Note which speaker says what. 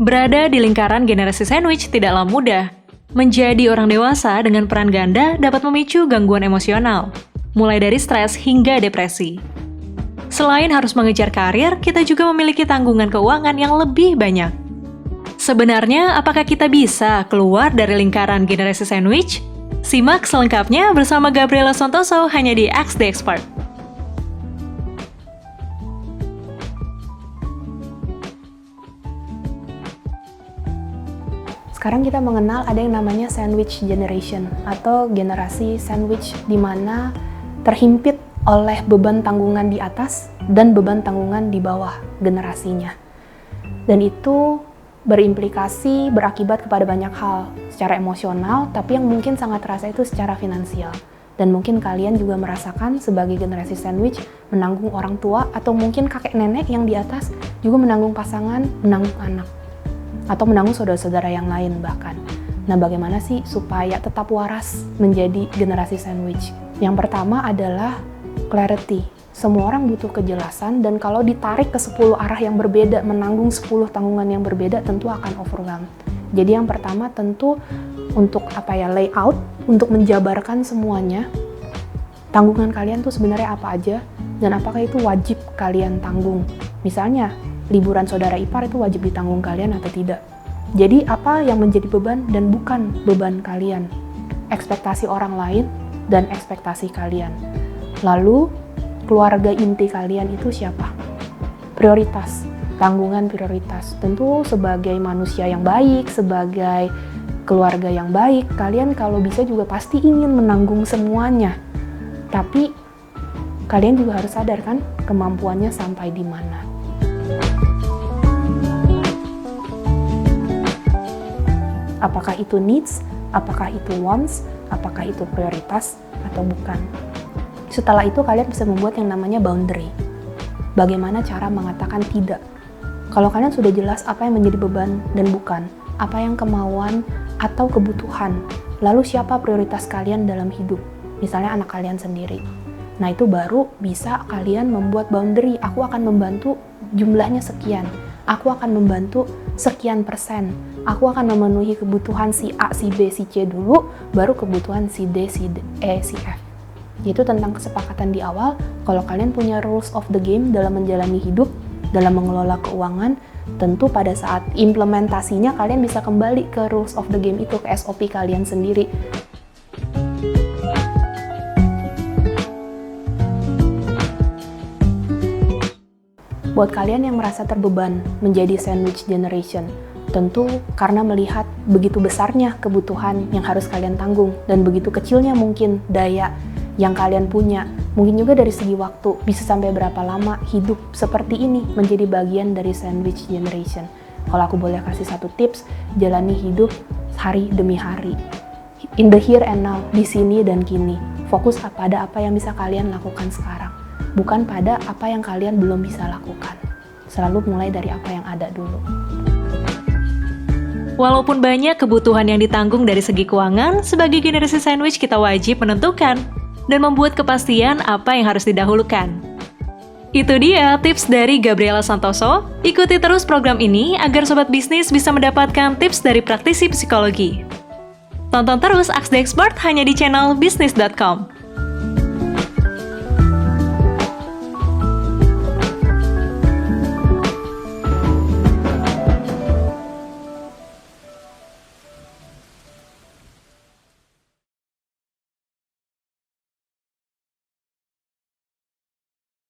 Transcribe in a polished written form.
Speaker 1: Berada di lingkaran generasi sandwich tidaklah mudah. Menjadi orang dewasa dengan peran ganda dapat memicu gangguan emosional, mulai dari stres hingga depresi. Selain harus mengejar karir, kita juga memiliki tanggungan keuangan yang lebih banyak. Sebenarnya, apakah kita bisa keluar dari lingkaran generasi sandwich? Simak selengkapnya bersama Gabriela Santoso hanya di Ask the Expert.
Speaker 2: Sekarang kita mengenal ada yang namanya sandwich generation atau generasi sandwich di mana terhimpit oleh beban tanggungan di atas dan beban tanggungan di bawah generasinya. Dan itu berimplikasi, berakibat kepada banyak hal secara emosional, tapi yang mungkin sangat terasa itu secara finansial. Dan mungkin kalian juga merasakan sebagai generasi sandwich menanggung orang tua atau mungkin kakek nenek yang di atas juga menanggung pasangan, menanggung anak. Atau menanggung saudara-saudara yang lain bahkan. Nah, bagaimana sih supaya tetap waras menjadi generasi sandwich? Yang pertama adalah clarity. Semua orang butuh kejelasan, dan kalau ditarik ke 10 arah yang berbeda, menanggung 10 tanggungan yang berbeda, tentu akan overwhelmed. Jadi yang pertama tentu untuk layout, untuk menjabarkan semuanya, tanggungan kalian tuh sebenarnya apa aja, dan apakah itu wajib kalian tanggung. Misalnya, liburan saudara ipar itu wajib ditanggung kalian atau tidak. Jadi apa yang menjadi beban dan bukan beban kalian. Ekspektasi orang lain dan ekspektasi kalian. Lalu, keluarga inti kalian itu siapa? Prioritas, tanggungan prioritas. Tentu sebagai manusia yang baik, sebagai keluarga yang baik, kalian kalau bisa juga pasti ingin menanggung semuanya. Tapi, kalian juga harus sadar kan kemampuannya sampai di mana. Apakah itu needs, apakah itu wants, apakah itu prioritas, atau bukan. Setelah itu kalian bisa membuat yang namanya boundary. Bagaimana cara mengatakan tidak? Kalau kalian sudah jelas apa yang menjadi beban dan bukan, apa yang kemauan atau kebutuhan, lalu siapa prioritas kalian dalam hidup? Misalnya anak kalian sendiri. Nah, itu baru bisa kalian membuat boundary. Aku akan membantu jumlahnya sekian. Aku akan membantu sekian persen. Aku akan memenuhi kebutuhan si A, si B, si C dulu, baru kebutuhan si D, si E, si F. Itu tentang kesepakatan di awal. Kalau kalian punya rules of the game dalam menjalani hidup, dalam mengelola keuangan, tentu pada saat implementasinya kalian bisa kembali ke rules of the game itu, ke SOP kalian sendiri. Buat kalian yang merasa terbeban menjadi sandwich generation, tentu karena melihat begitu besarnya kebutuhan yang harus kalian tanggung dan begitu kecilnya mungkin daya yang kalian punya, mungkin juga dari segi waktu, bisa sampai berapa lama hidup seperti ini menjadi bagian dari sandwich generation. Kalau aku boleh kasih satu tips, jalani hidup hari demi hari. In the here and now, di sini dan kini. Fokus pada apa yang bisa kalian lakukan sekarang, bukan pada apa yang kalian belum bisa lakukan. Selalu mulai dari apa yang ada dulu.
Speaker 1: Walaupun banyak kebutuhan yang ditanggung dari segi keuangan, sebagai generasi sandwich kita wajib menentukan dan membuat kepastian apa yang harus didahulukan. Itu dia tips dari Gabriela Santoso. Ikuti terus program ini agar sobat bisnis bisa mendapatkan tips dari praktisi psikologi. Tonton terus Ask the Expert hanya di channel bisnis.com.